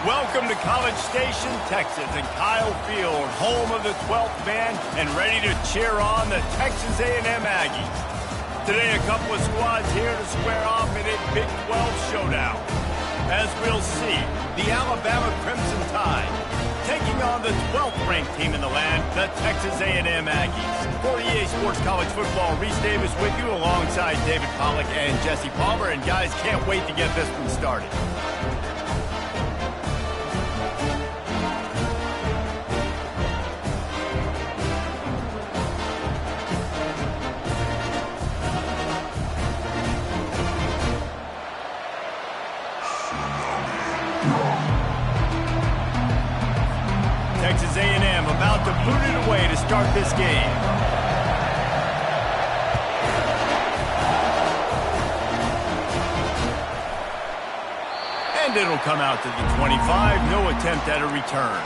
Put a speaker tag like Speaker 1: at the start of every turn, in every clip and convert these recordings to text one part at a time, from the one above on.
Speaker 1: Welcome to College Station, Texas, and Kyle Field, home of the 12th man, and ready to cheer on the Texas A&M Aggies. Today, a couple of squads here to square off in a Big 12 showdown. As we'll see, the Alabama Crimson Tide taking on the 12th-ranked team in the land, the Texas A&M Aggies. For EA Sports College Football, Reese Davis with you alongside David Pollack and Jesse Palmer. And guys, can't wait to get this one started. Texas A&M about to boot it away to start this game. And it'll come out to the 25. No attempt at a return.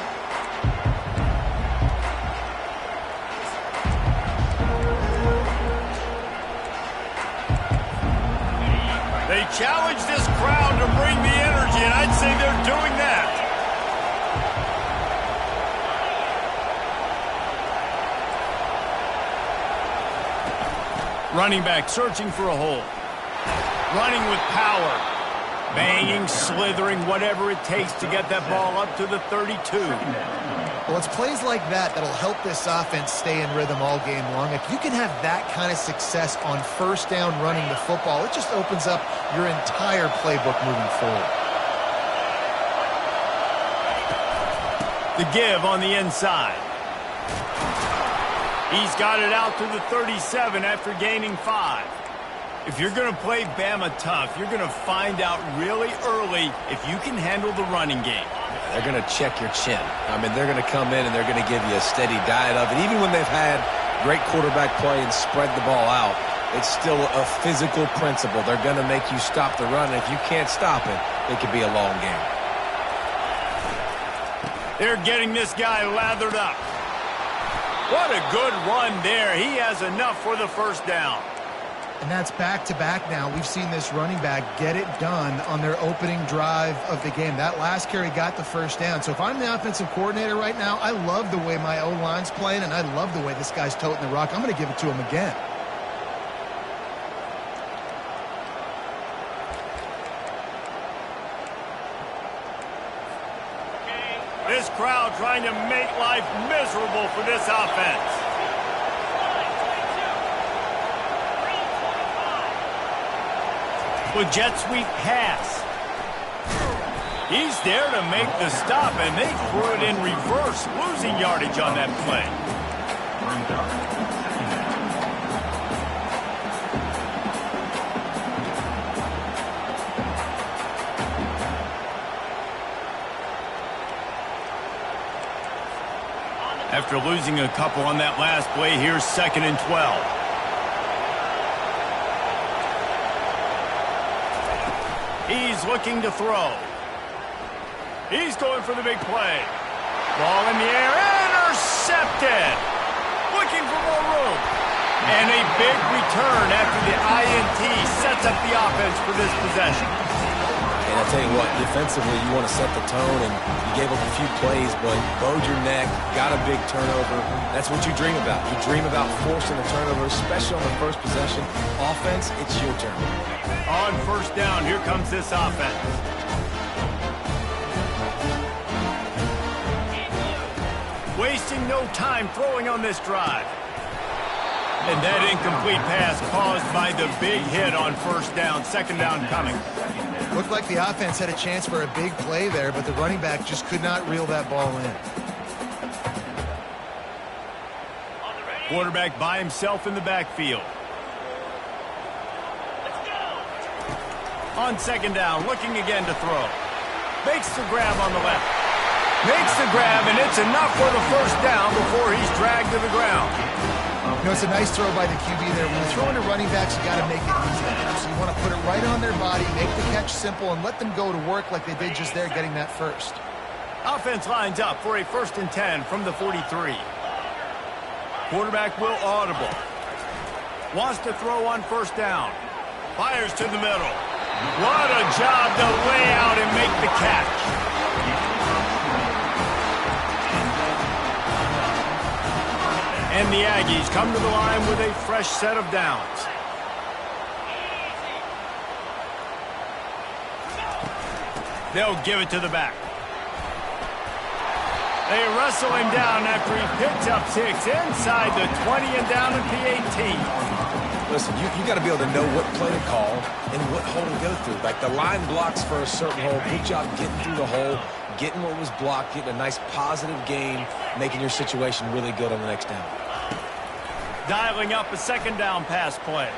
Speaker 1: They challenge this crowd to bring the energy, and I'd say they're doing that. Running back searching for a hole. Running with power. Banging, slithering, whatever it takes to get that ball up to the 32.
Speaker 2: Well, it's plays like that that'll help this offense stay in rhythm all game long. If you can have that kind of success on first down running the football, it just opens up your entire playbook moving forward.
Speaker 1: The give on the inside. He's got it out to the 37 after gaining 5. If you're going to play Bama tough, you're going to find out really early if you can handle the running game.
Speaker 3: They're going to check your chin. I mean, they're going to come in and they're going to give you a steady diet of it. Even when they've had great quarterback play and spread the ball out, it's still a physical principle. They're going to make you stop the run, and if you can't stop it, it could be a long game.
Speaker 1: They're getting this guy lathered up. What a good run there. He has enough for the first down.
Speaker 2: And that's back-to-back now. We've seen this running back get it done on their opening drive of the game. That last carry got the first down. So if I'm the offensive coordinator right now, I love the way my O-line's playing, and I love the way this guy's toting the rock. I'm going to give it to him again.
Speaker 1: This crowd trying to make life miserable for this offense. With jet sweep pass. He's there to make the stop, and they threw it in reverse, losing yardage on that play. After losing a couple on that last play, here's 2nd and 12. He's looking to throw. He's going for the big play. Ball in the air, intercepted. Looking for more room. And a big return after the INT sets up the offense for this possession.
Speaker 3: And I'll tell you what, defensively, you want to set the tone, and you gave up a few plays, but bowed your neck, got a big turnover. That's what you dream about. You dream about forcing a turnover, especially on the first possession. Offense, it's your turn.
Speaker 1: On first down, here comes this offense. Wasting no time throwing on this drive. And that incomplete pass caused by the big hit on first down. 2nd down coming.
Speaker 2: Looked like the offense had a chance for a big play there, but the running back just could not reel that ball in.
Speaker 1: Quarterback by himself in the backfield. On 2nd down, looking again to throw. Makes the grab on the left. Makes the grab, and it's enough for the first down before he's dragged to the ground.
Speaker 2: You know, it's a nice throw by the QB there. When you're throwing to running backs, you got to make it easy. So you want to put it right on their body, make the catch simple, and let them go to work like they did just there, getting that first.
Speaker 1: Offense lines up for a 1st and 10 from the 43. Quarterback will audible. Wants to throw on first down. Fires to the middle. What a job to lay out and make the catch. And the Aggies come to the line with a fresh set of downs. They'll give it to the back. They wrestle him down after he picks up 6 inside the 20 and down at the 18.
Speaker 3: Listen, you got to be able to know what play to call and what hole to go through. Like the line blocks for a certain hole. Good job getting through the hole, getting what was blocked, getting a nice positive gain, making your situation really good on the next down.
Speaker 1: Dialing up a second down pass play.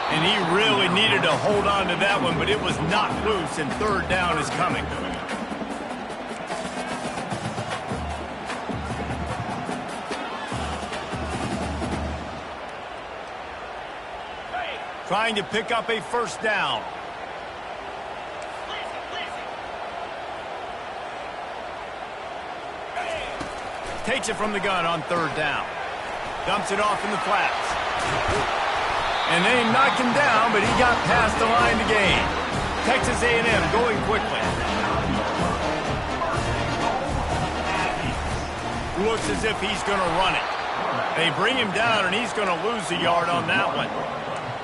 Speaker 1: And he really needed to hold on to that one, but it was not loose, and third down is coming. Trying to pick up a first down. Takes it from the gun on third down. Dumps it off in the flats. And they knocked him down, but he got past the line to gain. Texas A&M going quickly. Looks as if he's going to run it. They bring him down, and he's going to lose a yard on that one.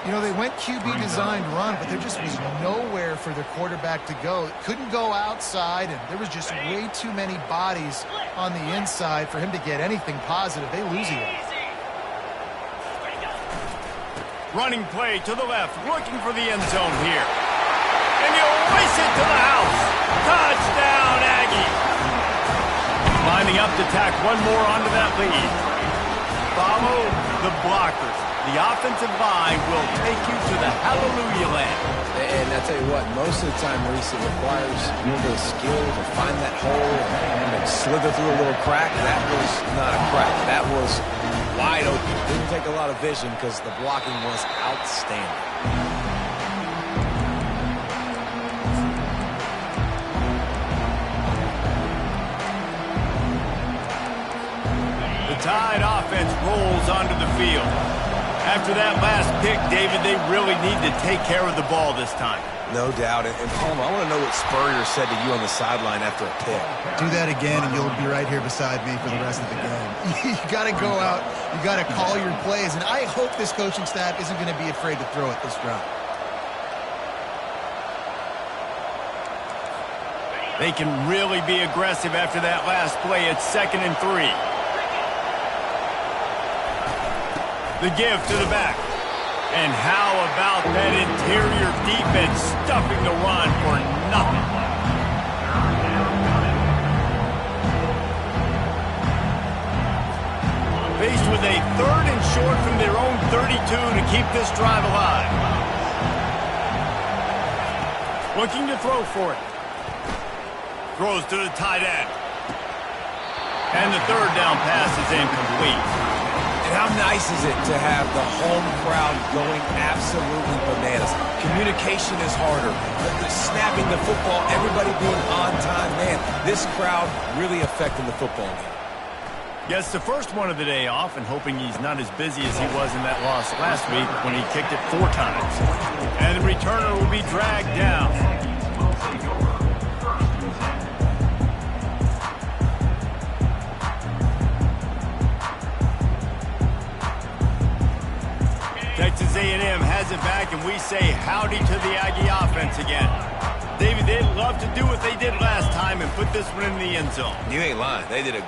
Speaker 2: You know, they went QB designed run, but there just was nowhere for their quarterback to go. Couldn't go outside, and there was just way too many bodies on the inside for him to get anything positive. They lose a yard.
Speaker 1: Running play to the left, looking for the end zone here. And he'll race it to the house. Touchdown, Aggies. Lining up to tack one more onto that lead. Follow the blockers. The offensive line will take you to the hallelujah land.
Speaker 3: And I tell you what, most of the time, Reese, it requires a little bit of skill to find that hole and slither through a little crack. That was not a crack. That was wide open. Didn't take a lot of vision because the blocking was outstanding.
Speaker 1: The Tide offense rolls onto the field. After that last pick, David, they really need to take care of the ball this time.
Speaker 3: No doubt. And Palmer, I want to know what Spurrier said to you on the sideline after a pick.
Speaker 2: Do that again, and you'll be right here beside me for the rest of the game. You got to go out. You got to call your plays. And I hope this coaching staff isn't going to be afraid to throw it this drive.
Speaker 1: They can really be aggressive after that last play. It's 2nd and 3. The give to the back. And how about that interior defense stuffing the run for nothing? Faced with a 3rd and short from their own 32 to keep this drive alive. Looking to throw for it. Throws to the tight end. And the third down pass is incomplete.
Speaker 3: And how nice is it to have the home crowd going absolutely bananas? Communication is harder. The snapping the football, everybody being on time. Man, this crowd really affecting the football game.
Speaker 1: Gets the first one of the day off and hoping he's not as busy as he was in that loss last week when he kicked it 4 times. And the returner will be dragged down. Texas A&M has it back, and we say howdy to the Aggie offense again. David, they'd love to do what they did last time and put this one in the end zone.
Speaker 3: You ain't lying. They did a...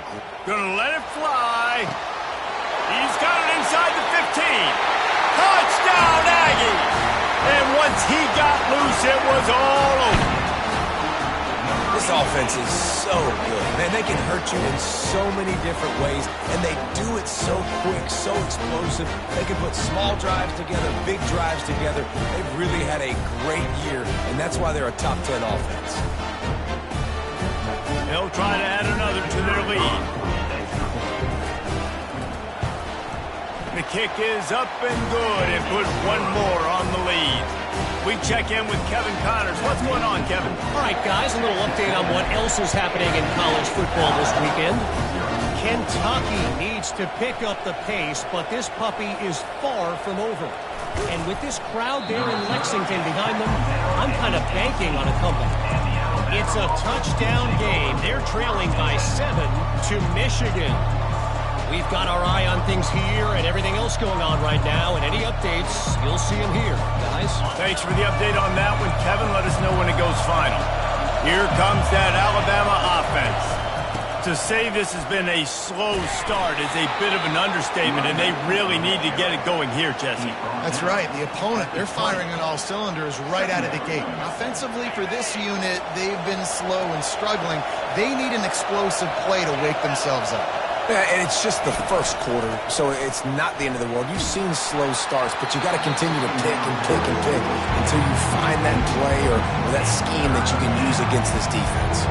Speaker 1: Gonna let it fly. He's got it inside the 15. Touchdown, Aggie! And once he got loose, it was all over.
Speaker 3: This offense is so good. Man, they can hurt you in so many different ways, and they do it so quick, so explosive. They can put small drives together, big drives together. They've really had a great year, and that's why they're a top 10 offense.
Speaker 1: They'll try to add another to their lead. The kick is up and good and put one more on the lead. We check in with Kevin Connors. What's going on, Kevin?
Speaker 4: All right, guys, a little update on what else is happening in college football this weekend. Kentucky needs to pick up the pace, but this puppy is far from over. And with this crowd there in Lexington behind them, I'm kind of banking on a comeback. It's a touchdown game. They're trailing by 7 to Michigan. We've got our eye on things here and everything else going on right now, and any updates, you'll see them here. Guys?
Speaker 1: Thanks for the update on that one, Kevin. Let us know when it goes final. Here comes that Alabama offense. To say this has been a slow start is a bit of an understatement, and they really need to get it going here, Jesse.
Speaker 2: That's right. The opponent, they're firing on all cylinders right out of the gate. Offensively, for this unit, they've been slow and struggling. They need an explosive play to wake themselves up.
Speaker 3: Yeah, and it's just the first quarter, so it's not the end of the world. You've seen slow starts, but you got to continue to pick and pick and pick until you find that play or that scheme that you can use against this defense.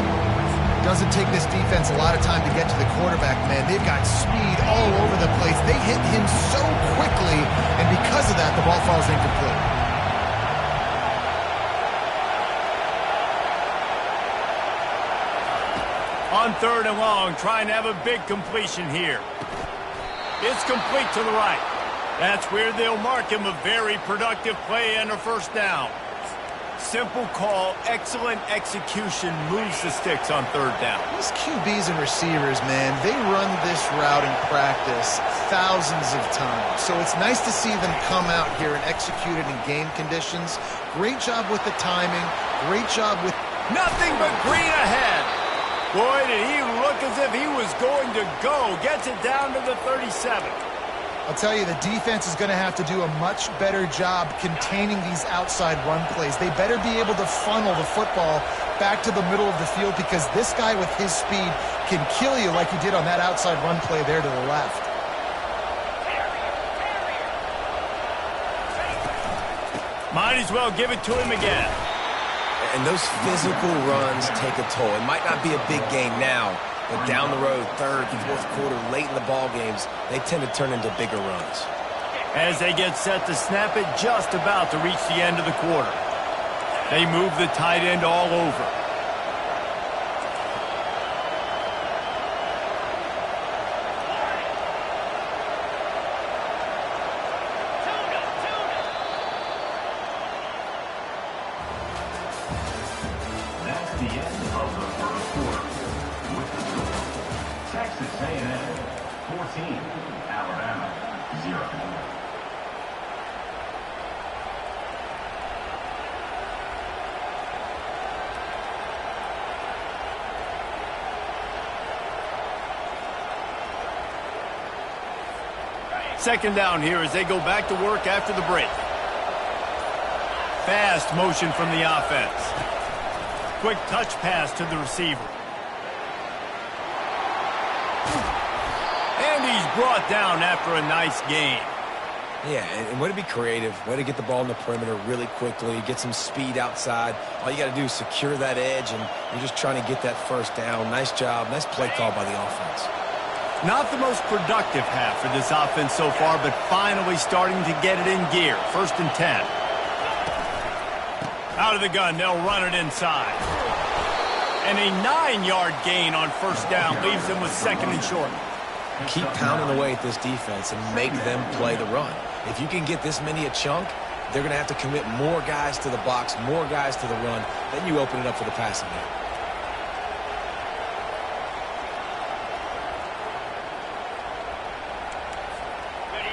Speaker 2: Doesn't take this defense a lot of time to get to the quarterback, man. They've got speed all over the place. They hit him so quickly, and because of that, the ball falls incomplete.
Speaker 1: On 3rd and long, trying to have a big completion here. It's complete to the right. That's where they'll mark him. A very productive play and a first down. Simple call, excellent execution, moves the sticks on 3rd down.
Speaker 2: These QBs and receivers, man, they run this route in practice thousands of times. So it's nice to see them come out here and execute it in game conditions. Great job with the timing. Great job with...
Speaker 1: Nothing but green ahead. Boy, did he look as if he was going to go. Gets it down to the 37.
Speaker 2: I'll tell you, the defense is going to have to do a much better job containing these outside run plays. They better be able to funnel the football back to the middle of the field because this guy with his speed can kill you like he did on that outside run play there to the left.
Speaker 1: Might as well give it to him again.
Speaker 3: And those physical runs take a toll. It might not be a big gain now, but down the road, 3rd, 4th quarter, late in the ball games, they tend to turn into bigger runs.
Speaker 1: As they get set to snap it, just about to reach the end of the quarter. They move the tight end all over.
Speaker 5: That's the end of the first quarter. With the score, Texas A&M 14, Alabama 0.
Speaker 1: Second down here as they go back to work after the break. Fast motion from the offense. Quick touch pass to the receiver. And he's brought down after a nice gain.
Speaker 3: Yeah, and way to be creative, way to get the ball in the perimeter really quickly, get some speed outside. All you got to do is secure that edge, and you're just trying to get that first down. Nice job, nice play call by the offense.
Speaker 1: Not the most productive half for this offense so far, but finally starting to get it in gear. 1st and 10. Out of the gun, they'll run it inside. And a 9-yard gain on first down leaves them with 2nd and short.
Speaker 3: Keep pounding away at this defense and make them play the run. If you can get this many a chunk, they're going to have to commit more guys to the box, more guys to the run. Then you open it up for the passing game.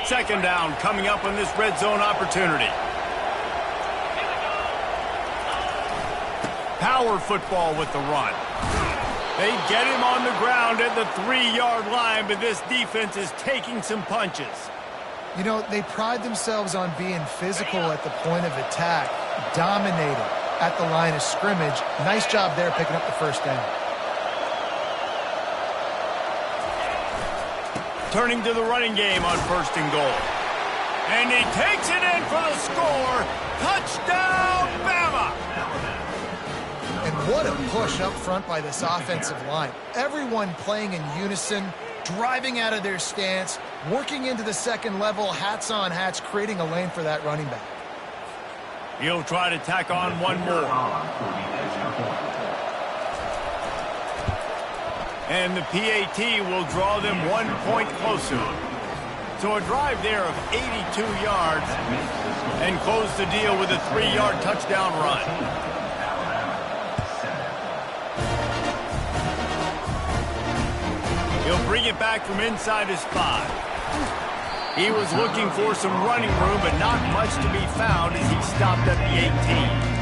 Speaker 1: Second down coming up on this red zone opportunity. Power football with the run. They get him on the ground at the 3-yard line, but this defense is taking some punches.
Speaker 2: You know, they pride themselves on being physical at the point of attack, dominating at the line of scrimmage. Nice job there picking up the first down.
Speaker 1: Turning to the running game on 1st and goal. And he takes it in for the score. Touchdown, Bama!
Speaker 2: And what a push up front by this offensive line. Everyone playing in unison, driving out of their stance, working into the second level, hats on hats, creating a lane for that running back.
Speaker 1: He'll try to tack on one more. And the PAT will draw them 1 point closer. So a drive there of 82 yards and close the deal with a 3-yard touchdown run. He'll bring it back from inside his 5. He was looking for some running room, but not much to be found as he stopped at the 18.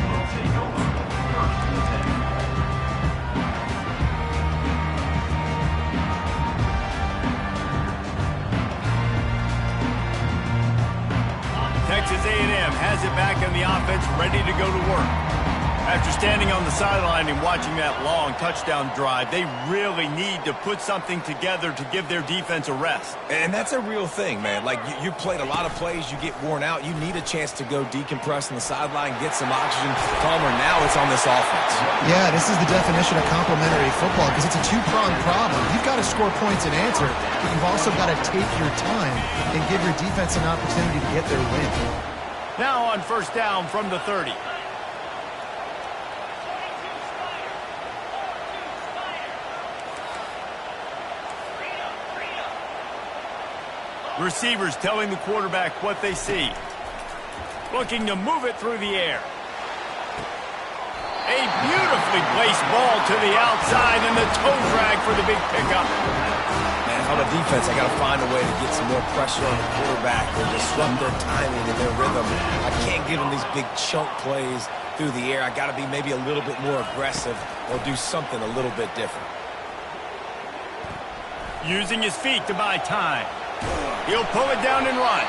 Speaker 1: Texas A&M has it back in the offense, ready to go to work. After standing on the sideline and watching that long touchdown drive, they really need to put something together to give their defense a rest.
Speaker 3: And that's a real thing, man. Like, you played a lot of plays, you get worn out, you need a chance to go decompress on the sideline, get some oxygen, calmer. Now it's on this offense.
Speaker 2: Yeah, this is the definition of complementary football because it's a two-pronged problem. You've got to score points and answer, but you've also got to take your time and give your defense an opportunity to get their win.
Speaker 1: Now on first down from the 30. Receivers telling the quarterback what they see. Looking to move it through the air. A beautifully placed ball to the outside and the toe drag for the big pickup.
Speaker 3: Man, on the defense, I got to find a way to get some more pressure on the quarterback or disrupt their timing and their rhythm. I can't give them these big chunk plays through the air. I got to be maybe a little bit more aggressive or do something a little bit different.
Speaker 1: Using his feet to buy time. He'll pull it down and run.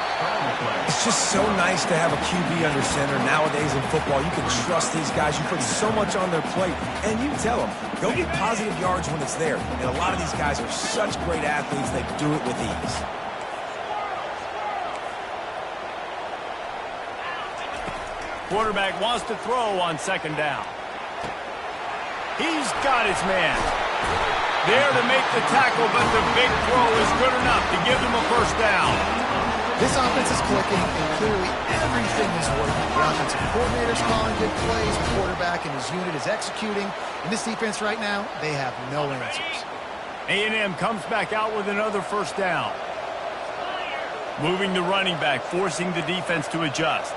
Speaker 3: It's just so nice to have a QB under center. Nowadays in football, you can trust these guys. You put so much on their plate, and you tell them, go get positive yards when it's there. And a lot of these guys are such great athletes, they do it with ease.
Speaker 1: Quarterback wants to throw on second down. He's got his man. There to make the tackle, but the big throw is good enough to give them a first down.
Speaker 2: This offense is clicking, and clearly everything is working. The offensive coordinator's calling good plays. The quarterback and his unit is executing. In this defense right now, they have no answers.
Speaker 1: A&M comes back out with another first down. Moving the running back, forcing the defense to adjust.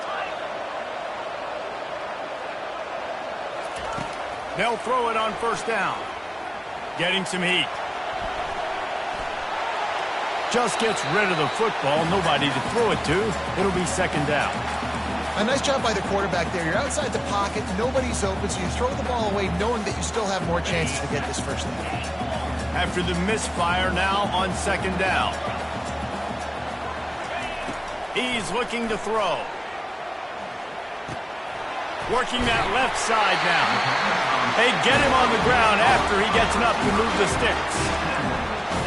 Speaker 1: They'll throw it on first down. Getting some heat. Just gets rid of the football. Nobody to throw it to. It'll be second down.
Speaker 2: A nice job by the quarterback there. You're outside the pocket. Nobody's open, so you throw the ball away knowing that you still have more chances to get this first down.
Speaker 1: After the misfire, now on second down. He's looking to throw. Working that left side now. They get him on the ground after he gets enough to move the sticks.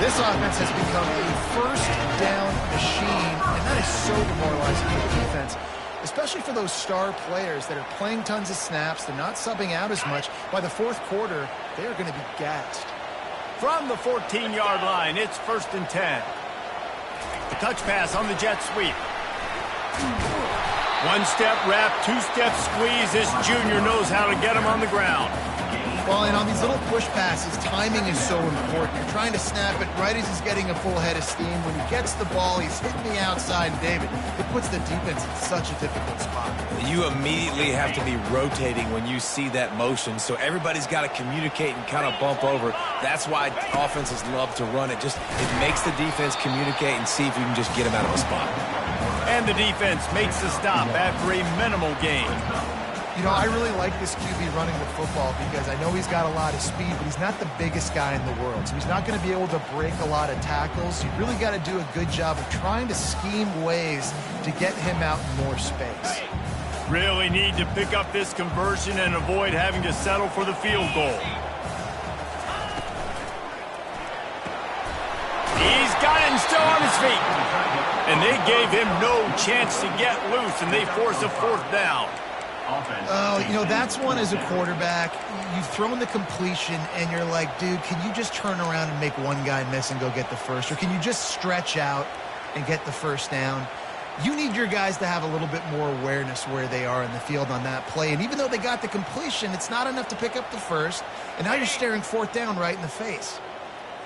Speaker 2: This offense has become a first down machine, and that is so demoralizing for the defense, especially for those star players that are playing tons of snaps. They're not subbing out as much. By the fourth quarter, they are going to be gassed.
Speaker 1: From the 14-yard line, it's first and 10. The touch pass on the jet sweep. One-step wrap, two-step squeeze. This junior knows how to get him on the ground.
Speaker 2: Well, and on these little push passes, timing is so important. You're trying to snap it right as he's getting a full head of steam. When he gets the ball, he's hitting the outside. And David, it puts the defense in such a difficult spot.
Speaker 3: You immediately have to be rotating when you see that motion, so everybody's got to communicate and kind of bump over. That's why offenses love to run it. It makes the defense communicate and see if you can just get him out of a spot.
Speaker 1: And the defense makes the stop after a minimal gain.
Speaker 2: You know, I really like this QB running the football because I know he's got a lot of speed, but he's not the biggest guy in the world. So he's not going to be able to break a lot of tackles. You really got to do a good job of trying to scheme ways to get him out in more space.
Speaker 1: Really need to pick up this conversion and avoid having to settle for the field goal. He's got it and still on his feet. And they gave him no chance to get loose, and they force a fourth down.
Speaker 2: Oh, you know, that's one as a quarterback. You've thrown the completion, and you're like, dude, can you just turn around and make one guy miss and go get the first? Or can you just stretch out and get the first down? You need your guys to have a little bit more awareness where they are in the field on that play. And even though they got the completion, it's not enough to pick up the first. And now you're staring fourth down right in the face.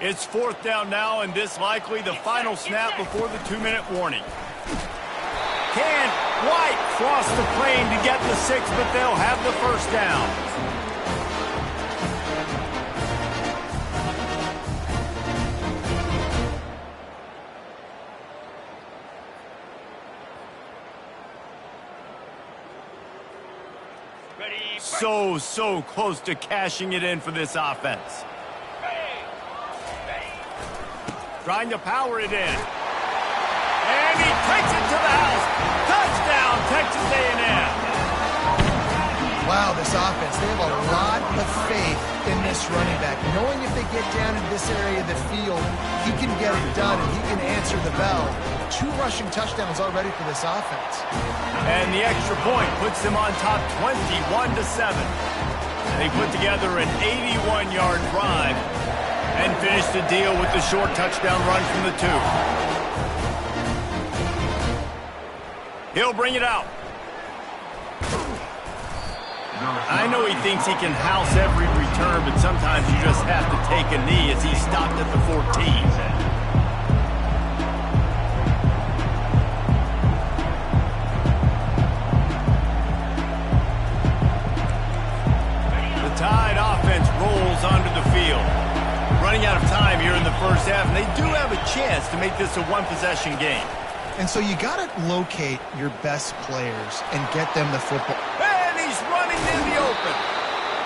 Speaker 1: It's fourth down now, and this likely the final snap before the 2-minute warning. Can't quite cross the plane to get the 6, but they'll have the first down. So close to cashing it in for this offense. Trying to power it in. And he takes it to the house. Touchdown, Texas A&M.
Speaker 2: Wow, this offense, they have a lot of faith in this running back. Knowing if they get down in this area of the field, he can get it done and he can answer the bell. 2 rushing touchdowns already for this offense.
Speaker 1: And the extra point puts them on top 21-7. They put together an 81-yard drive and finish the deal with the short touchdown run from the 2. He'll bring it out. I know he thinks he can house every return, but sometimes you just have to take a knee as he stopped at the 14. The Tide offense rolls onto the field. Running out of time here in the first half, and they do have a chance to make this a one-possession game.
Speaker 2: And so you got to locate your best players and get them the football.
Speaker 1: And he's running in the open.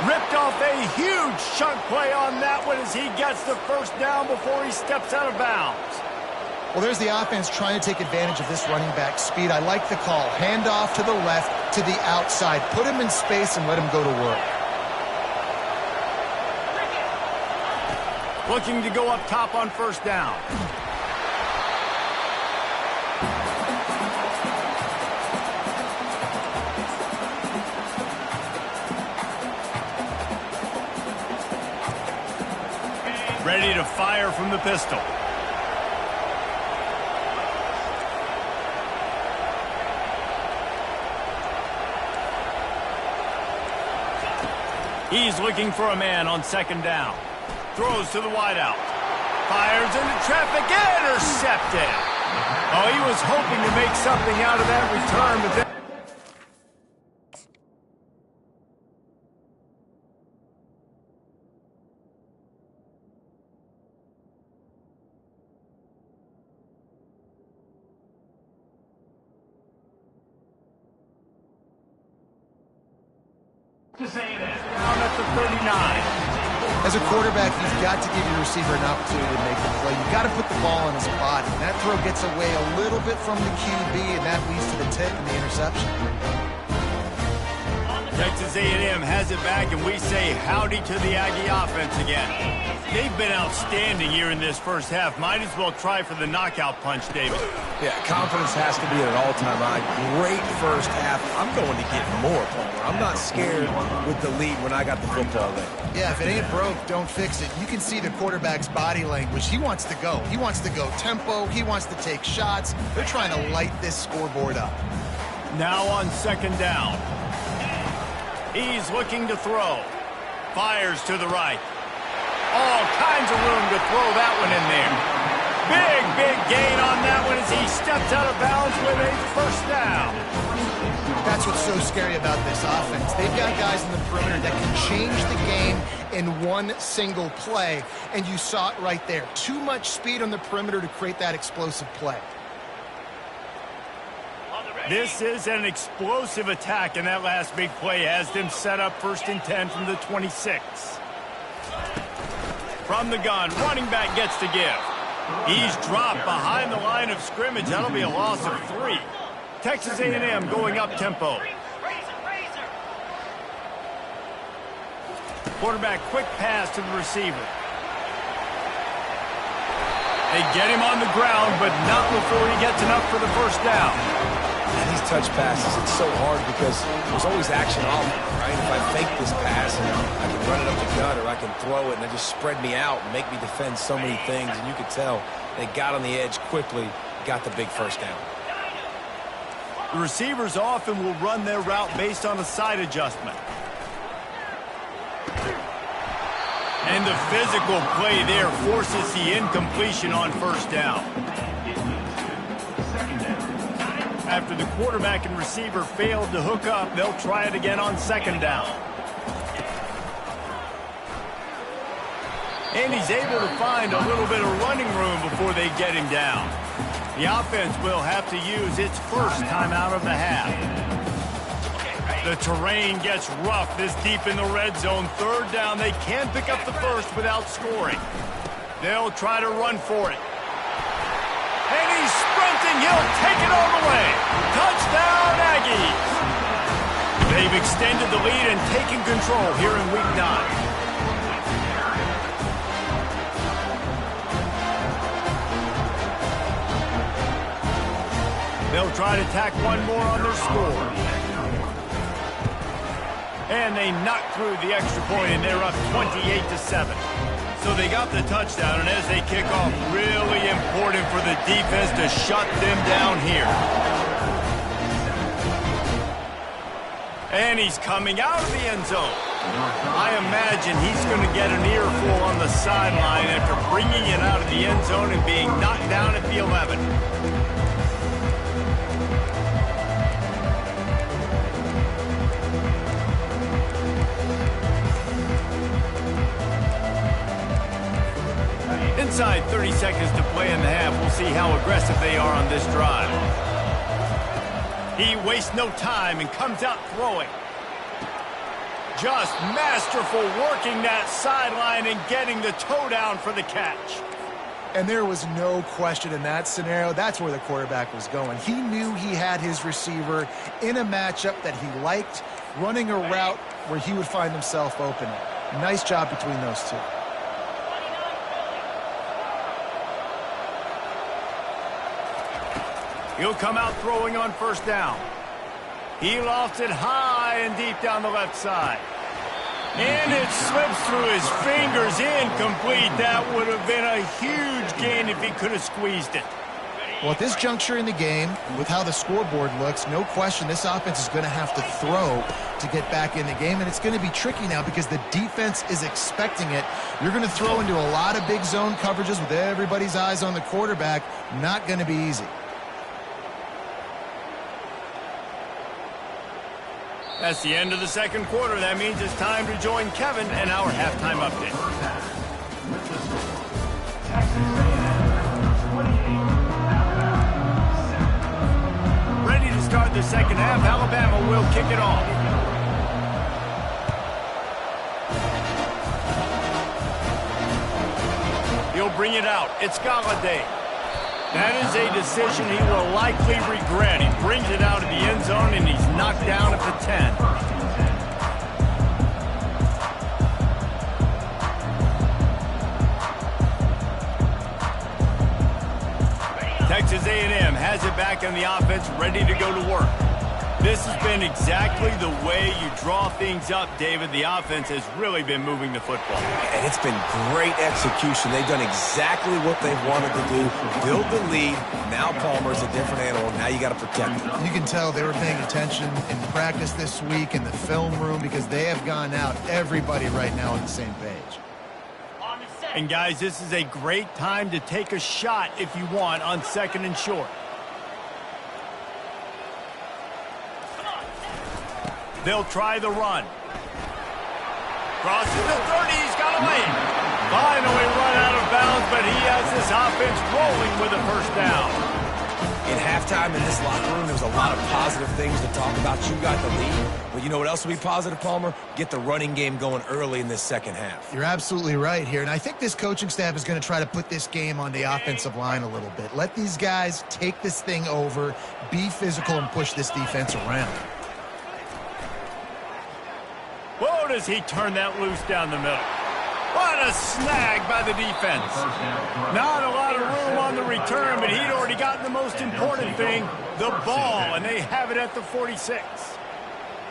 Speaker 1: Ripped off a huge chunk play on that one as he gets the first down before he steps out of bounds.
Speaker 2: Well, there's the offense trying to take advantage of this running back speed. I like the call. Hand off to the left, to the outside. Put him in space and let him go to work.
Speaker 1: Looking to go up top on first down. Ready to fire from the pistol. He's looking for a man on second down. Throws to the wideout. Fires into traffic. Intercepted. Oh, he was hoping to make something out of that return, but then... down at the 39.
Speaker 2: As a quarterback, you've got to give your receiver an opportunity to make the play. You've got to put the ball on his body. That throw gets away a little bit from the QB, and that leads to the tip and the interception.
Speaker 1: Texas A&M has it back, and we say howdy to the Aggie offense again. They've been outstanding here in this first half. Might as well try for the knockout punch, David.
Speaker 3: Yeah, confidence has to be at an all-time high. Great first half. I'm going to get more, Palmer. I'm not scared with the lead when I got the football there.
Speaker 2: Yeah, if it ain't broke, don't fix it. You can see the quarterback's body language. He wants to go. He wants to go tempo. He wants to take shots. They're trying to light this scoreboard up.
Speaker 1: Now on second down. He's looking to throw. Fires to the right. All kinds of room to throw that one in there. Big gain on that one as he steps out of bounds with a first down.
Speaker 2: That's what's so scary about this offense. They've got guys in the perimeter that can change the game in one single play, and you saw it right there. Too much speed on the perimeter to create that explosive play.
Speaker 1: This is an explosive attack, and that last big play has them set up 1st and 10 from the 26. From the gun, running back gets to give. He's dropped behind the line of scrimmage. That'll be a loss of 3. Texas A&M going up tempo. Quarterback quick pass to the receiver. They get him on the ground, but not before he gets enough for the first down.
Speaker 3: And these touch passes, it's so hard because there's always action on them, right? If I fake this pass, I can run it up the gut or I can throw it and it just spread me out and make me defend so many things. And you could tell they got on the edge quickly, got the big first down.
Speaker 1: The receivers often will run their route based on a side adjustment. And the physical play there forces the incompletion on first down. After the quarterback and receiver failed to hook up, they'll try it again on second down. And he's able to find a little bit of running room before they get him down. The offense will have to use its first timeout of the half. The terrain gets rough this deep in the red zone. Third down, they can pick up the first without scoring. They'll try to run for it. And he's sprinting. He'll take it all the way. Touchdown, Aggies. They've extended the lead and taken control here in Week 9. They'll try to tack one more on their score. And they knock through the extra point, and they're up 28-7. So they got the touchdown, and as they kick off, really important for the defense to shut them down here. And he's coming out of the end zone. I imagine he's going to get an earful on the sideline after bringing it out of the end zone and being knocked down at the 11. Inside 30 seconds to play in the half. We'll see how aggressive they are on this drive. He wastes no time and comes out throwing. Just masterful working that sideline and getting the toe down for the catch.
Speaker 2: And there was no question in that scenario. That's where the quarterback was going. He knew he had his receiver in a matchup that he liked, running a route where he would find himself open. Nice job between those two.
Speaker 1: He'll come out throwing on first down. He lofts it high and deep down the left side. And it slips through his fingers, incomplete. That would have been a huge gain if he could have squeezed it.
Speaker 2: Well, at this juncture in the game, with how the scoreboard looks, no question this offense is going to have to throw to get back in the game, and it's going to be tricky now because the defense is expecting it. You're going to throw into a lot of big zone coverages with everybody's eyes on the quarterback. Not going to be easy.
Speaker 1: That's the end of the second quarter. That means it's time to join Kevin and our halftime update. Ready to start the second half. Alabama will kick it off. He'll bring it out. It's Galladay. That is a decision he will likely regret. He brings it out of the end zone, and he's knocked down at the 10. Texas A&M has it back on the offense, ready to go to work. This has been exactly the way you draw things up, David. The offense has really been moving the football.
Speaker 3: And it's been great execution. They've done exactly what they've wanted to do. Build the lead. Now Palmer's a different animal. Now you got to protect him.
Speaker 2: You can tell they were paying attention in practice this week in the film room because they have gone out, everybody right now on the same page.
Speaker 1: And guys, this is a great time to take a shot if you want on second and short. They'll try the run. Crosses the 30, he's got away. Finally run out of bounds, but he has this offense rolling with a first down.
Speaker 3: In halftime in this locker room, there was a lot of positive things to talk about. You got the lead. But you know what else will be positive, Palmer? Get the running game going early in this second half.
Speaker 2: You're absolutely right here. And I think this coaching staff is going to try to put this game on the offensive line a little bit. Let these guys take this thing over, be physical, and push this defense around.
Speaker 1: Whoa, does he turn that loose down the middle. What a snag by the defense. Not a lot of room on the return, but he'd already gotten the most important thing, the ball, and they have it at the 46.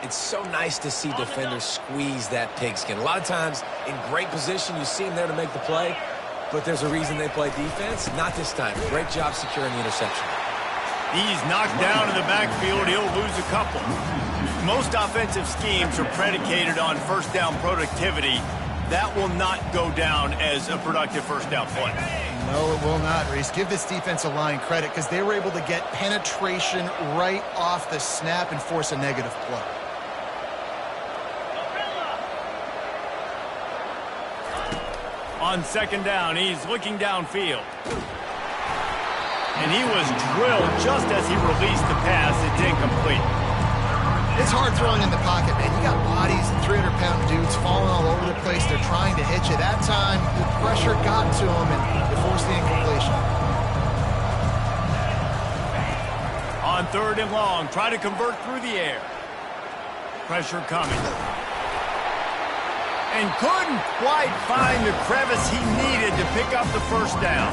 Speaker 3: It's so nice to see defenders squeeze that pigskin. A lot of times in great position, you see them there to make the play, but there's a reason they play defense. Not this time. Great job securing the interception.
Speaker 1: He's knocked down in the backfield. He'll lose a couple. Most offensive schemes are predicated on first down productivity. That will not go down as a productive first down play.
Speaker 2: No, it will not, Reese. Give this defensive line credit because they were able to get penetration right off the snap and force a negative play.
Speaker 1: On second down, he's looking downfield. And he was drilled just as he released the pass. It's incomplete.
Speaker 2: It's hard throwing in the pocket, man. You got bodies and 300-pound dudes falling all over the place. They're trying to hit you. That time, the pressure got to them, and they forced the incompletion.
Speaker 1: On 3rd and long, try to convert through the air. Pressure coming. And couldn't quite find the crevice he needed to pick up the first down.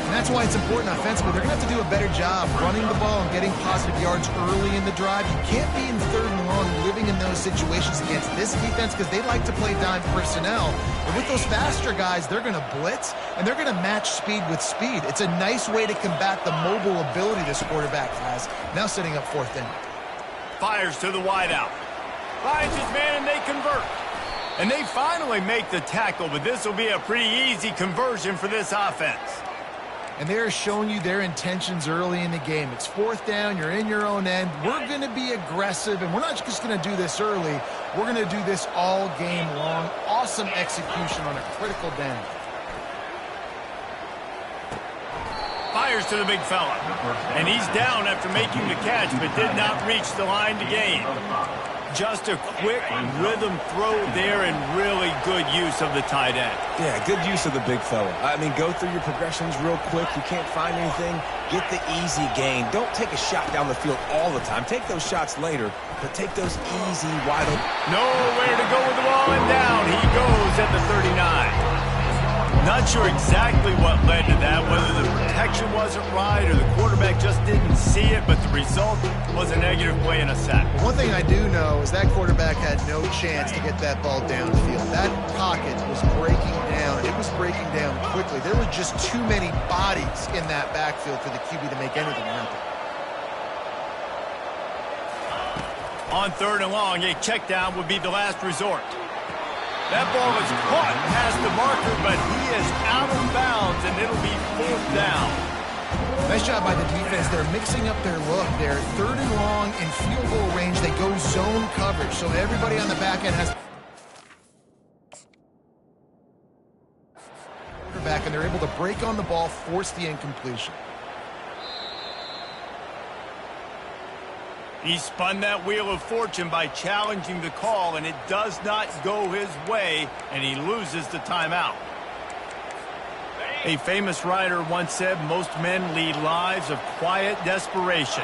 Speaker 2: And that's why it's important offensively. They're going to have to do a better job running the ball and getting positive yards early in the drive. You can't be in 3rd and long living in those situations against this defense because they like to play dime personnel. And with those faster guys, they're going to blitz, and they're going to match speed with speed. It's a nice way to combat the mobile ability this quarterback has. Now setting up 4th down.
Speaker 1: Fires to the wideout. Finds his man, and they convert. And they finally make the tackle, but this will be a pretty easy conversion for this offense.
Speaker 2: And they're showing you their intentions early in the game. It's 4th down. You're in your own end. We're going to be aggressive, and we're not just going to do this early. We're going to do this all game long. Awesome execution on a critical down.
Speaker 1: Fires to the big fella. And he's down after making the catch, but did not reach the line to gain. Just a quick rhythm throw there and really good use of the tight end.
Speaker 3: Yeah, good use of the big fella. I mean, go through your progressions real quick. You can't find anything. Get the easy gain. Don't take a shot down the field all the time. Take those shots later, but take those easy, wide open.
Speaker 1: Nowhere to go with the ball, and down he goes at the 39. Not sure exactly what led to that, whether the protection wasn't right or the quarterback just didn't see it, but the result was a negative play and a sack.
Speaker 2: One thing I do know is that quarterback had no chance to get that ball downfield. That pocket was breaking down, and it was breaking down quickly. There were just too many bodies in that backfield for the QB to make anything happen.
Speaker 1: On 3rd and long, a check down would be the last resort. That ball is caught past the marker, but he is out of bounds, and it'll be 4th down.
Speaker 2: Nice job by the defense. They're mixing up their look. They're 3rd and long in field goal range. They go zone coverage, so everybody on the back end has quarterback, and they're able to break on the ball, force the incompletion.
Speaker 1: He spun that wheel of fortune by challenging the call, and it does not go his way, and he loses the timeout. A famous writer once said, most men lead lives of quiet desperation.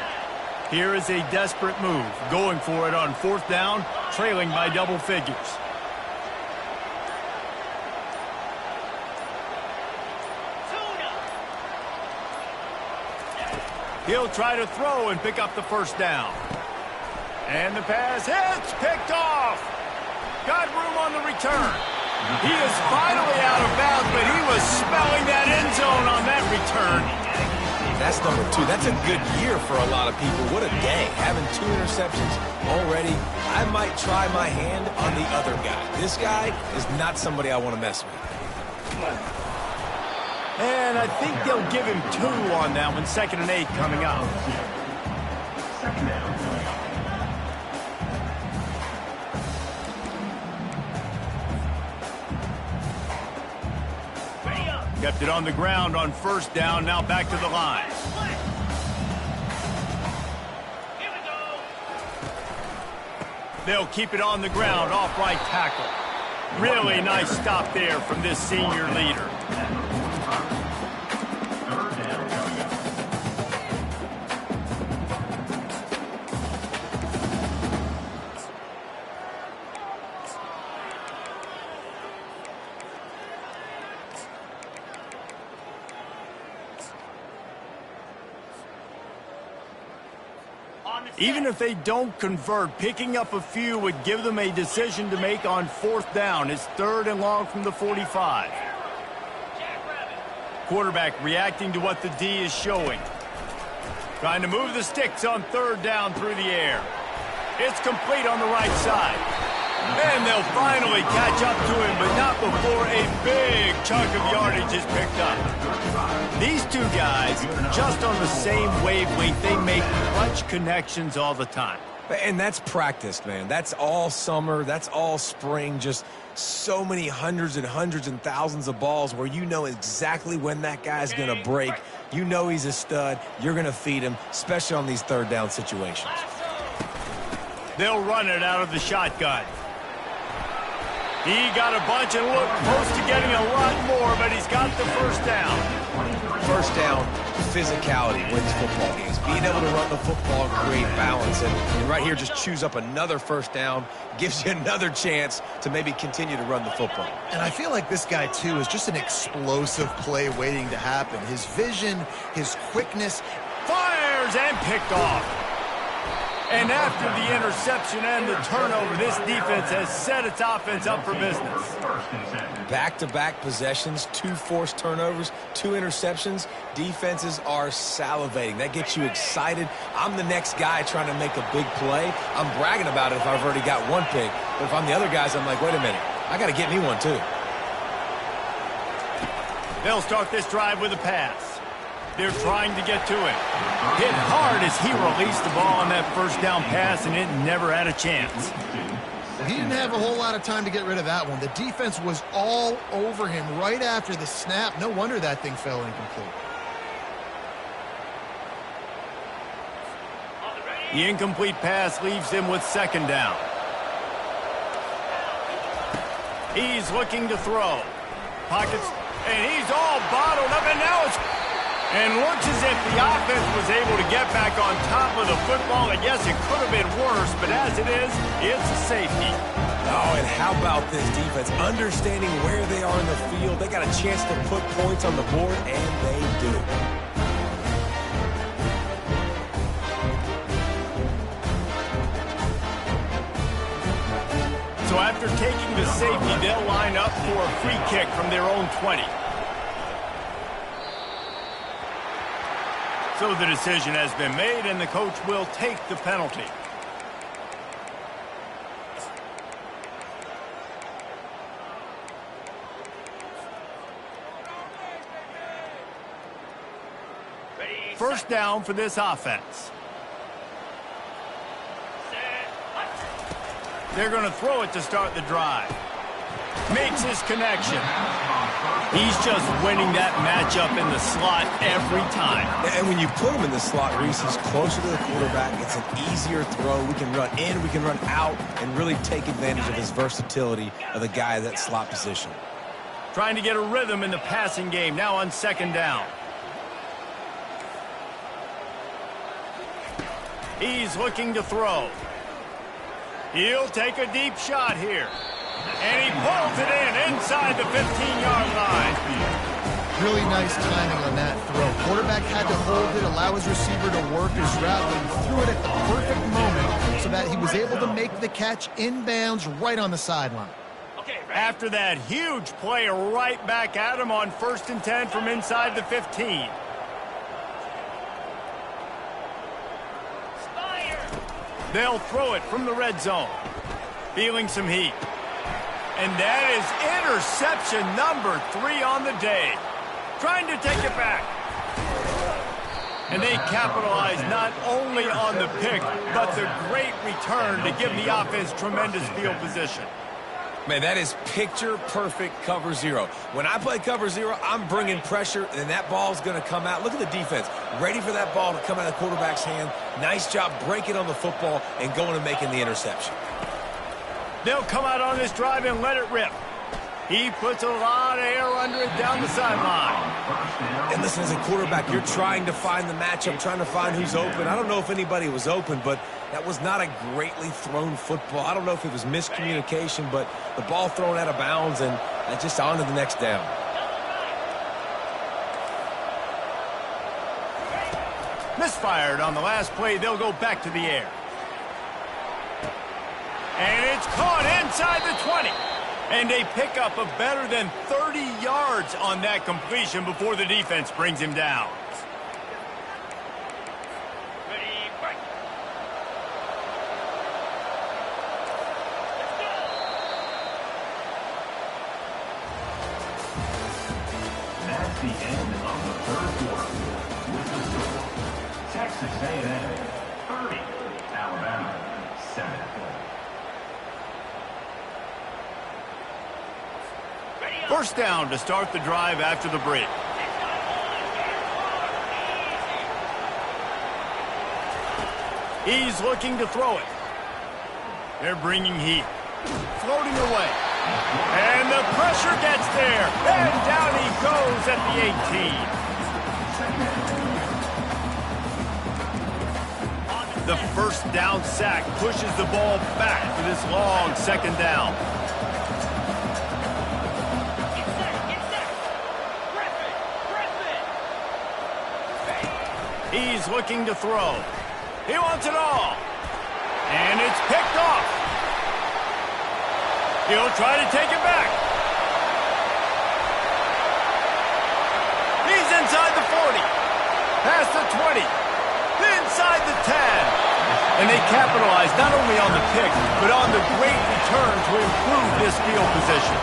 Speaker 1: Here is a desperate move, going for it on 4th down, trailing by double figures. He'll try to throw and pick up the 1st down. And the pass hits, picked off. Got room on the return. He is finally out of bounds, but he was smelling that end zone on that return.
Speaker 3: That's number 2. That's a good year for a lot of people. What a day. Having 2 interceptions already. I might try my hand on the other guy. This guy is not somebody I want to mess with.
Speaker 1: And I think they'll give him 2 on that one. 2nd and 8 coming up. Kept it on the ground on 1st down. Now back to the line. They'll keep it on the ground off right tackle. Really nice stop there from this senior leader. Even if they don't convert, picking up a few would give them a decision to make on 4th down. It's 3rd and long from the 45. Quarterback reacting to what the D is showing. Trying to move the sticks on 3rd down through the air. It's complete on the right side. And they'll finally catch up to him, but not before a big chunk of yardage is picked up. These 2 guys, just on the same wavelength, they make clutch connections all the time.
Speaker 3: And that's practiced, man. That's all summer. That's all spring. Just so many hundreds and hundreds and thousands of balls where you know exactly when that guy's going to break. You know he's a stud. You're going to feed him, especially on these 3rd down situations.
Speaker 1: They'll run it out of the shotgun. He got a bunch and looked close to getting a lot more, but he's got the first down.
Speaker 3: First down, physicality wins football games. Being able to run the football and create balance. And right here, just choose up another first down, gives you another chance to maybe continue to run the football.
Speaker 2: And I feel like this guy, too, is just an explosive play waiting to happen. His vision, his quickness.
Speaker 1: Fires and picked off. And after the interception and the turnover, this defense has set its offense up for business.
Speaker 3: Back-to-back possessions, 2 forced turnovers, 2 interceptions. Defenses are salivating. That gets you excited. I'm the next guy trying to make a big play. I'm bragging about it if I've already got 1 pick. But if I'm the other guys, I'm like, wait a minute. I got to get me one, too.
Speaker 1: They'll start this drive with a pass. They're trying to get to him. Hit hard as he released the ball on that first down pass, and it never had a chance.
Speaker 2: He didn't have a whole lot of time to get rid of that one. The defense was all over him right after the snap. No wonder that thing fell incomplete.
Speaker 1: The incomplete pass leaves him with second down. He's looking to throw. Pockets, and he's all bottled up, and now it's... And looks as if the offense was able to get back on top of the football. And yes, it could have been worse, but as it is, it's a safety.
Speaker 3: Oh, and how about this defense? Understanding where they are in the field. They got a chance to put points on the board, and they do.
Speaker 1: So after taking the safety, they'll line up for a free kick from their own 20. So the decision has been made, and the coach will take the penalty. First down for this offense. They're going to throw it to start the drive. Makes his connection. He's just winning that matchup in the slot every time.
Speaker 3: And when you put him in the slot, Reese, he's closer to the quarterback. It's an easier throw. We can run in, we can run out, and really take advantage of his versatility of the guy in that slot position.
Speaker 1: Trying to get a rhythm in the passing game, now on second down. He's looking to throw. He'll take a deep shot here. And he pulls it in inside the 15-yard line.
Speaker 2: Really nice timing on that throw. Quarterback had to hold it, allow his receiver to work his route, but he threw it at the perfect moment so that he was able to make the catch inbounds right on the sideline.
Speaker 1: After that huge play, right back at him on 1st and 10 from inside the 15. They'll throw it from the red zone. Feeling some heat. And that is interception number 3 on the day. Trying to take it back. And they capitalize not only on the pick, but the great return to give the offense tremendous field position.
Speaker 3: Man, that is picture-perfect cover 0. When I play cover 0, I'm bringing pressure, and that ball's going to come out. Look at the defense. Ready for that ball to come out of the quarterback's hand. Nice job breaking on the football and going and making the interception.
Speaker 1: They'll come out on this drive and let it rip. He puts a lot of air under it down the sideline.
Speaker 3: And listen, as a quarterback, you're trying to find the matchup, trying to find who's open. I don't know if anybody was open, but that was not a greatly thrown football. I don't know if it was miscommunication, but the ball thrown out of bounds and just on to the next down.
Speaker 1: Misfired on the last play. They'll go back to the air. And it's caught inside the 20. And they pick up a better than 30 yards on that completion before the defense brings him down. Ready, break.
Speaker 5: That's the end of the 3rd quarter. With the score, Texas A&M 30, Alabama 7.
Speaker 1: First down to start the drive after the break. He's looking to throw it. They're bringing heat. Floating away. And the pressure gets there. And down he goes at the 18. The first down sack pushes the ball back for this long second down. He's looking to throw. He wants it all. And it's picked off. He'll try to take it back. He's inside the 40. Past the 20. Inside the 10. And they capitalize not only on the pick, but on the great return to improve this field position.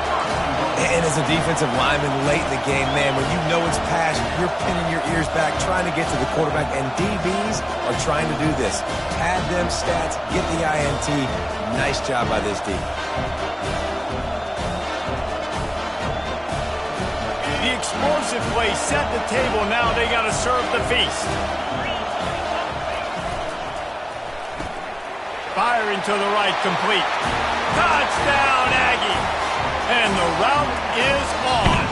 Speaker 3: And as a defensive lineman late in the game, man, when you know it's pass, you're pinning your ears back, trying to get to the quarterback, and DBs are trying to do this. Pad them stats, get the INT. Nice job by this D.
Speaker 1: The explosive play set the table. Now they got to serve the feast. Firing to the right, complete. Touchdown, Aggie. And the route is on.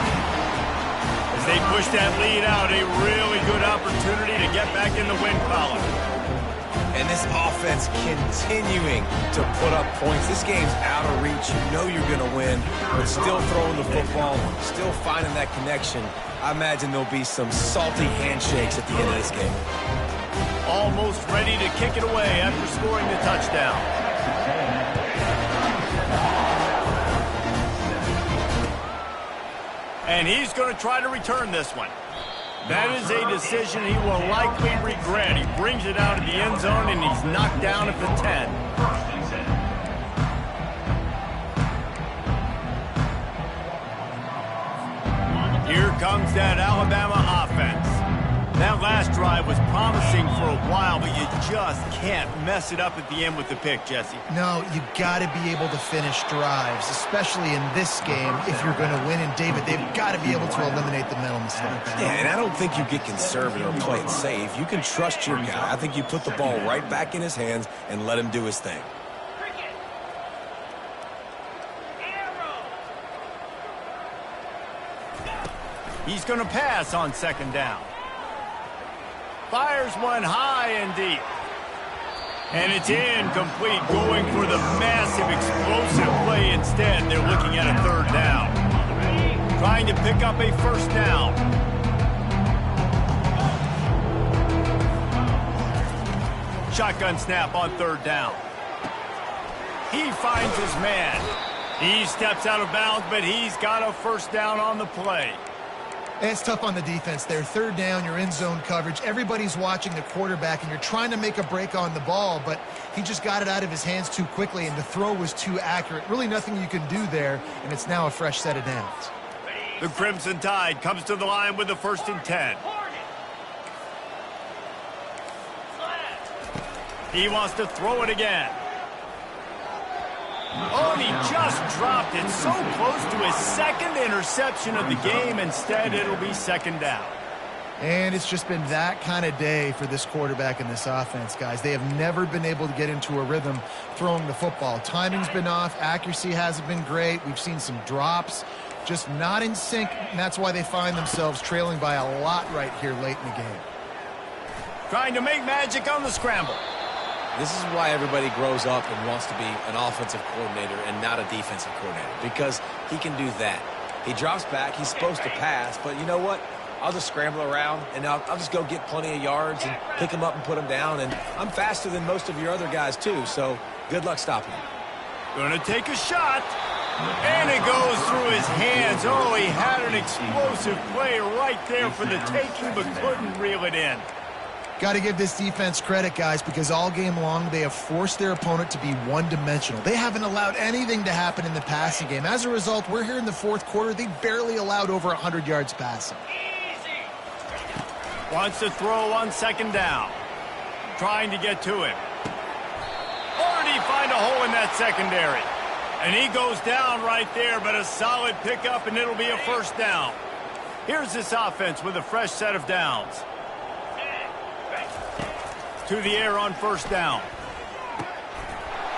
Speaker 1: As they push that lead out, a really good opportunity to get back in the win column.
Speaker 3: And this offense continuing to put up points. This game's out of reach. You know you're going to win, but still throwing the football, still finding that connection. I imagine there'll be some salty handshakes at the end of this game.
Speaker 1: Almost ready to kick it away after scoring the touchdown. And he's going to try to return this one. That is a decision he will likely regret. He brings it out of the end zone, and he's knocked down at the 10. Here comes that Alabama offense. That last drive was promising for a while, but you just can't mess it up at the end with the pick, Jesse.
Speaker 2: No, you got to be able to finish drives, especially in this game. If you're going to win, and David, they've got to be able to eliminate the mental mistakes.
Speaker 3: Yeah, and I don't think you get conservative or play it safe. You can trust your guy. I think you put the ball right back in his hands and let him do his thing.
Speaker 1: He's going to pass on second down. Fires one high and deep. And it's incomplete, going for the massive explosive play instead. They're looking at a third down. Trying to pick up a first down. Shotgun snap on third down. He finds his man. He steps out of bounds, but he's got a first down on the play.
Speaker 2: It's tough on the defense there. Third down, you're in zone coverage. Everybody's watching the quarterback, and you're trying to make a break on the ball, but he just got it out of his hands too quickly, and the throw was too accurate. Really nothing you can do there, and it's now a fresh set of downs.
Speaker 1: The Crimson Tide comes to the line with the 1st and 10. He wants to throw it again. Oh, and he just dropped it so close to his second interception of the game. Instead, it'll be second down.
Speaker 2: And it's just been that kind of day for this quarterback and this offense, guys. They have never been able to get into a rhythm throwing the football. Timing's been off. Accuracy hasn't been great. We've seen some drops, just not in sync, and that's why they find themselves trailing by a lot right here late in the game.
Speaker 1: Trying to make magic on the scramble.
Speaker 3: This is why everybody grows up and wants to be an offensive coordinator and not a defensive coordinator, because he can do that. He drops back. He's supposed to pass, but you know what? I'll just scramble around, and I'll just go get plenty of yards and pick them up and put them down, and I'm faster than most of your other guys, too, so good luck stopping him.
Speaker 1: Going to take a shot, and it goes through his hands. Oh, he had an explosive play right there for the taking, but couldn't reel it in.
Speaker 2: Got to give this defense credit, guys, because all game long they have forced their opponent to be one-dimensional. They haven't allowed anything to happen in the passing game. As a result, we're here in the fourth quarter. They barely allowed over 100 yards passing.
Speaker 1: Wants to throw on second down. Trying to get to it. Or did he find a hole in that secondary? And he goes down right there, but a solid pickup, and it'll be a first down. Here's this offense with a fresh set of downs. To the air on first down.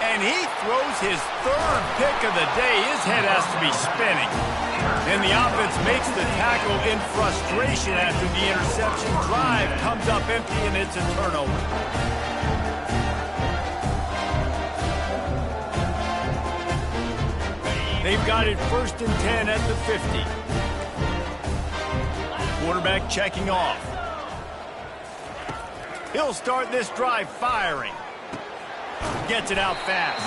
Speaker 1: And he throws his third pick of the day. His head has to be spinning. And the offense makes the tackle in frustration after the interception. Drive comes up empty, and it's a turnover. They've got it 1st and 10 at the 50. Quarterback checking off. He'll start this drive firing. Gets it out fast.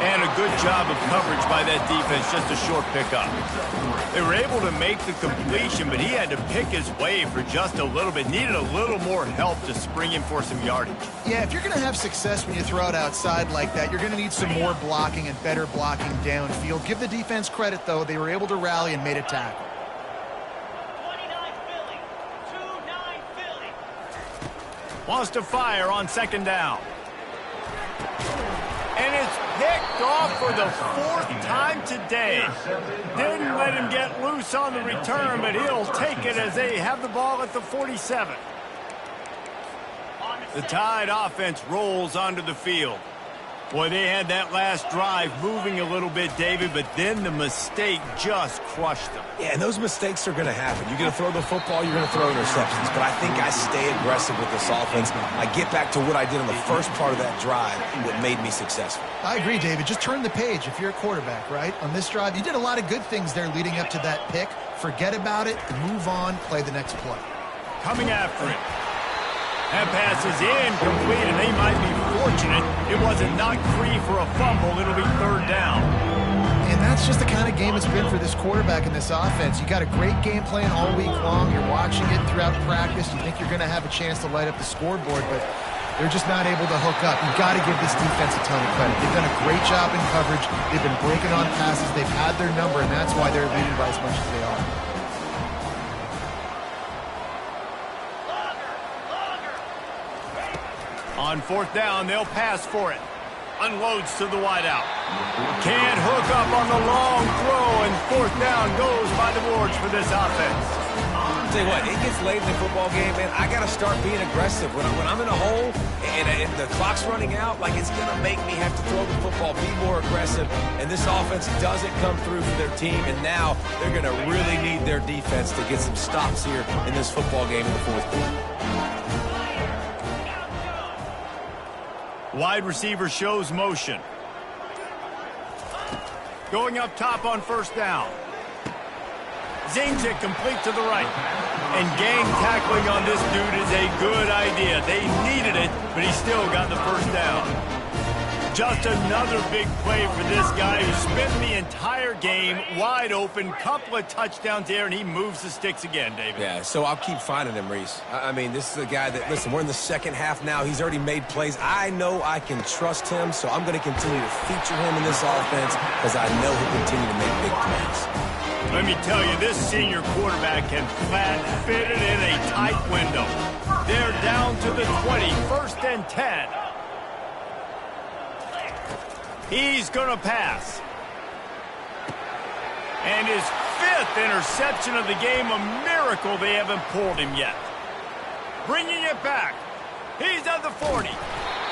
Speaker 1: And a good job of coverage by that defense, just a short pickup. They were able to make the completion, but he had to pick his way for just a little bit. Needed a little more help to spring him for some yardage.
Speaker 2: Yeah, if you're going to have success when you throw it outside like that, you're going to need some more blocking and better blocking downfield. Give the defense credit, though. They were able to rally and made a tackle.
Speaker 1: Wants to fire on 2nd down. And it's picked off for the 4th time today. Didn't let him get loose on the return, but he'll take it as they have the ball at the 47. The Tide offense rolls onto the field. Boy, they had that last drive moving a little bit, David, but then the mistake just crushed them.
Speaker 3: Yeah, and those mistakes are going to happen. You're going to throw the football, you're going to throw interceptions. But I think I stay aggressive with this offense. I get back to what I did on the first part of that drive that made me successful.
Speaker 2: I agree, David. Just turn the page if you're a quarterback, right? On this drive, you did a lot of good things there leading up to that pick. Forget about it, move on, play the next play.
Speaker 1: Coming after it. That pass is incomplete, and they might be fortunate it wasn't knocked free for a fumble. It'll be 3rd down.
Speaker 2: And that's just the kind of game it's been for this quarterback in this offense. You got a great game plan all week long. You're watching it throughout practice. You think you're going to have a chance to light up the scoreboard, but they're just not able to hook up. You've got to give this defense a ton of credit. They've done a great job in coverage. They've been breaking on passes. They've had their number, and that's why they're leading by as much as they are.
Speaker 1: On 4th down, they'll pass for it. Unloads to the wideout. Can't hook up on the long throw, and 4th down goes by the boards for this offense.
Speaker 3: I'll tell you what, it gets late in the football game, man. I got to start being aggressive. When I'm in a hole and the clock's running out, like it's going to make me have to throw the football, be more aggressive. And this offense doesn't come through for their team, and now they're going to really need their defense to get some stops here in this football game in the 4th quarter.
Speaker 1: Wide receiver shows motion. Going up top on 1st down. Zings it complete to the right. And gang tackling on this dude is a good idea. They needed it, but he still got the 1st down. Just another big play for this guy who spent the entire game wide open. Couple of touchdowns there, and he moves the sticks again, David.
Speaker 3: Yeah, so I'll keep finding him, Reese. I mean, this is a guy that, listen, we're in the 2nd half now. He's already made plays. I know I can trust him, so I'm going to continue to feature him in this offense because I know he'll continue to make big plays.
Speaker 1: Let me tell you, this senior quarterback can flat fit it in a tight window. They're down to the 20, 1st and 10. He's going to pass. And his 5th interception of the game, a miracle they haven't pulled him yet. Bringing it back. He's at the 40.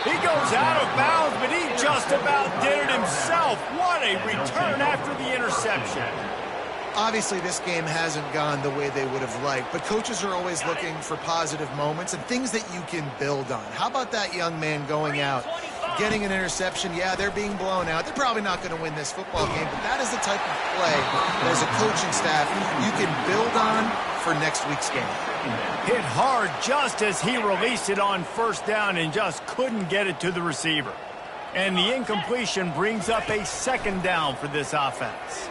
Speaker 1: He goes out of bounds, but he just about did it himself. What a return after the interception.
Speaker 2: Obviously, this game hasn't gone the way they would have liked, but coaches are always looking for positive moments and things that you can build on. How about that young man going out, getting an interception? Yeah, they're being blown out. They're probably not going to win this football game, but that is the type of play that as a coaching staff you can build on for next week's game.
Speaker 1: Hit hard just as he released it on 1st down and just couldn't get it to the receiver. And the incompletion brings up a 2nd down for this offense.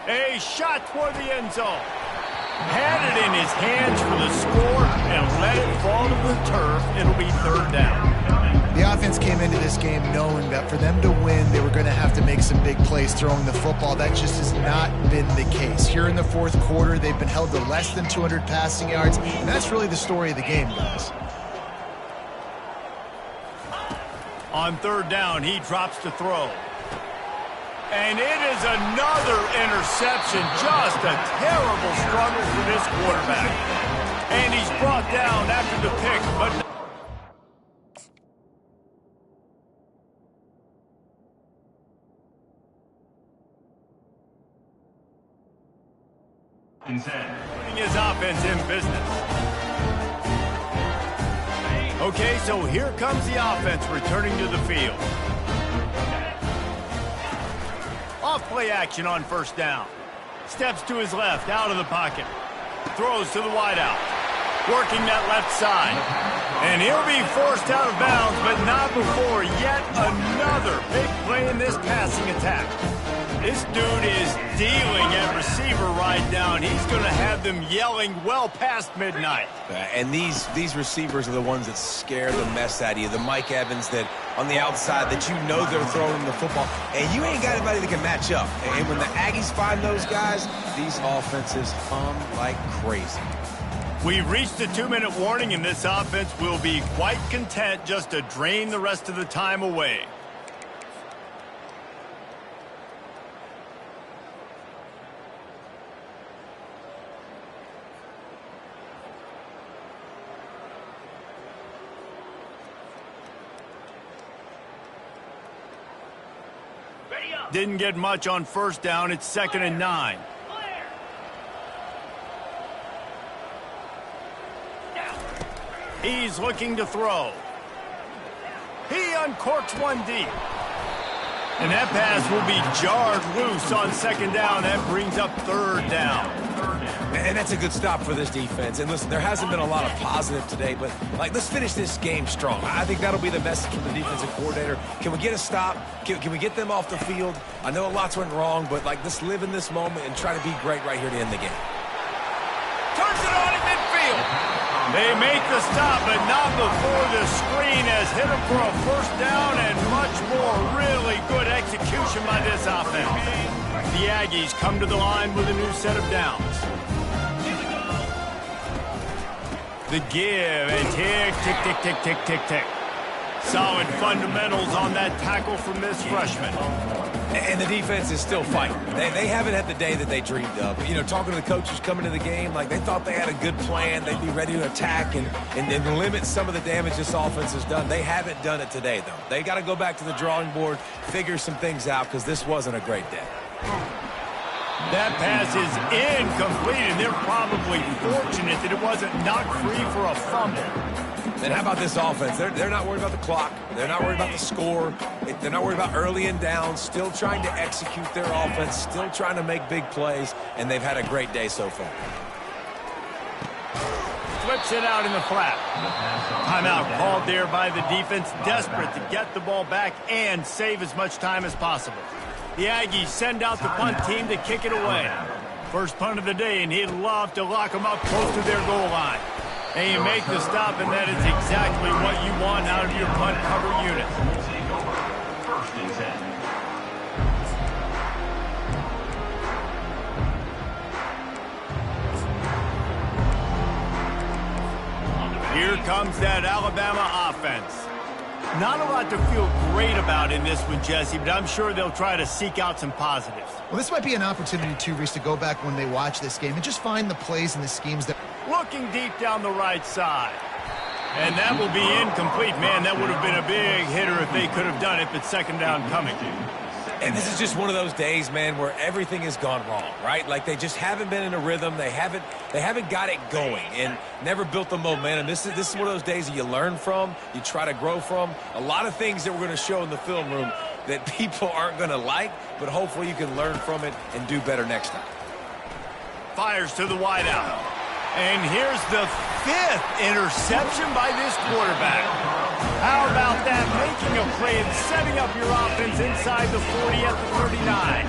Speaker 1: A shot toward the end zone. Had it in his hands for the score and let it fall to the turf. It'll be 3rd down.
Speaker 2: The offense came into this game knowing that for them to win, they were going to have to make some big plays throwing the football. That just has not been the case. Here in the 4th quarter, they've been held to less than 200 passing yards, and that's really the story of the game, guys.
Speaker 1: On 3rd down, he drops to throw. And it is another interception. Just a terrible struggle for this quarterback. And he's brought down after the pick, but
Speaker 5: and 10.
Speaker 1: Putting his offense in business. Okay, so here comes the offense returning to the field. Off play action on first down. Steps to his left, out of the pocket. Throws to the wideout. Working that left side. And he'll be forced out of bounds, but not before yet another big play in this passing attack. This dude is dealing at receiver right now, and he's going to have them yelling well past midnight.
Speaker 3: And these receivers are the ones that scare the mess out of you. The Mike Evans that on the outside that you know they're throwing the football, and you ain't got anybody that can match up. And when the Aggies find those guys, these offenses hum like crazy.
Speaker 1: We've reached the 2-minute warning, and this offense will be quite content just to drain the rest of the time away. Didn't get much on first down. It's 2nd and 9. He's looking to throw. He uncorks one deep. And that pass will be jarred loose on 2nd down. That brings up 3rd down.
Speaker 3: And that's a good stop for this defense. And listen, there hasn't been a lot of positive today, but let's finish this game strong. I think that'll be the message from the defensive coordinator. Can we get a stop? Can we get them off the field? I know lots went wrong, but let's live in this moment and try to be great right here to end the game.
Speaker 1: Turns it on in midfield. They make the stop, but not before the screen has hit him for a 1st down and much more. Really good execution by this offense. The Aggies come to the line with a new set of downs. The give and tick, tick, tick, tick, tick, tick, tick. Solid fundamentals on that tackle from this freshman.
Speaker 3: And the defense is still fighting. They haven't had the day that they dreamed of. You know, talking to the coaches coming to the game, they thought they had a good plan. They'd be ready to attack and limit some of the damage this offense has done. They haven't done it today, though. They got to go back to the drawing board, figure some things out, because this wasn't a great day.
Speaker 1: That pass is incomplete, and they're probably fortunate that it wasn't knocked free for a fumble.
Speaker 3: And how about this offense? They're not worried about the clock. They're not worried about the score. They're not worried about early and down. Still trying to execute their offense. Still trying to make big plays. And they've had a great day so far.
Speaker 1: Flips it out in the flat. Timeout called there by the defense. Desperate to get the ball back and save as much time as possible. The Aggies send out the punt team to kick it away. First punt of the day, and he'd love to lock them up close to their goal line. And you make the stop, and that is exactly what you want out of your punt cover unit.
Speaker 5: 1st and 10.
Speaker 1: Here comes that Alabama offense. Not a lot to feel great about in this one, Jesse, but I'm sure they'll try to seek out some positives.
Speaker 2: Well, this might be an opportunity, too, Reese, to go back when they watch this game and just find the plays and the schemes that...
Speaker 1: Looking deep down the right side. And that will be incomplete. Man, that would have been a big hitter if they could have done it, but 2nd down coming.
Speaker 3: And this is just one of those days, man, where everything has gone wrong, right? They just haven't been in a rhythm. They haven't got it going and never built the momentum. This is one of those days that you learn from, you try to grow from. A lot of things that we're going to show in the film room that people aren't going to like, but hopefully you can learn from it and do better next time.
Speaker 1: Fires to the wideout. And here's the 5th interception by this quarterback. How about that? Making a play and setting up your offense inside the 40 at the 39.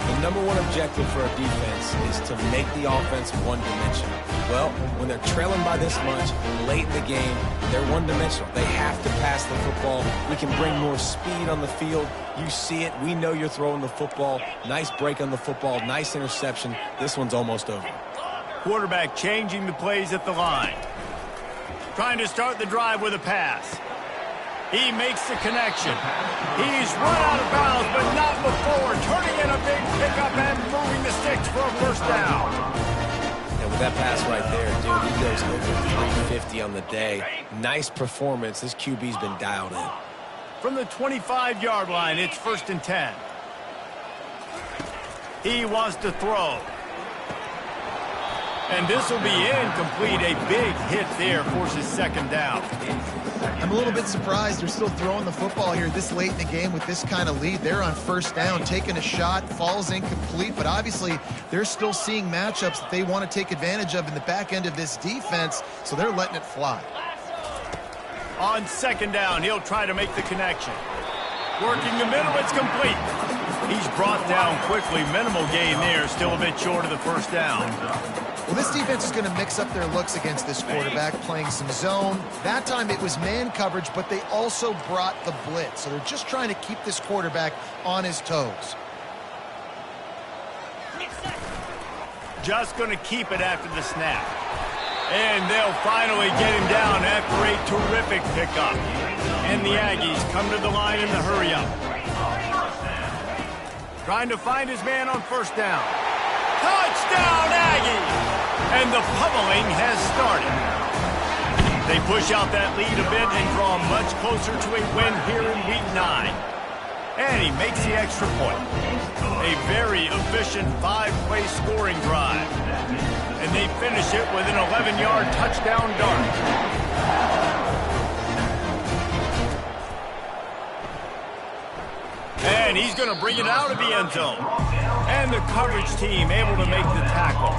Speaker 3: The number one objective for a defense is to make the offense one-dimensional. Well, when they're trailing by this much late in the game, they're one-dimensional. They have to pass the football. We can bring more speed on the field. You see it. We know you're throwing the football. Nice break on the football. Nice interception. This one's almost over.
Speaker 1: Quarterback changing the plays at the line. Trying to start the drive with a pass. He makes the connection. He's run out of bounds, but not before. Turning in a big pickup and moving the sticks for a 1st down.
Speaker 3: And with that pass right there, dude, he goes over 350 on the day. Nice performance. This QB's been dialed in.
Speaker 1: From the 25-yard line, it's 1st and 10. He wants to throw. And this will be incomplete. A big hit there forces second down.
Speaker 2: I'm a little bit surprised they're still throwing the football here this late in the game with this kind of lead. They're on first down, taking a shot, falls incomplete, but obviously they're still seeing matchups that they want to take advantage of in the back end of this defense, so they're letting it fly.
Speaker 1: On second down, he'll try to make the connection. Working the middle, it's complete. He's brought down quickly. Minimal gain there, still a bit short of the first down.
Speaker 2: Well, this defense is going to mix up their looks against this quarterback, playing some zone. That time it was man coverage, but they also brought the blitz. So they're just trying to keep this quarterback on his toes.
Speaker 1: Just going to keep it after the snap. And they'll finally get him down after a terrific pickup. And the Aggies come to the line in the hurry-up. Trying to find his man on first down. Touchdown, Aggies! And the pummeling has started. They push out that lead a bit and draw much closer to a win here in Week 9. And he makes the extra point. A very efficient 5-play scoring drive. And they finish it with an 11-yard touchdown dart. And he's going to bring it out of the end zone. And the coverage team able to make the tackle.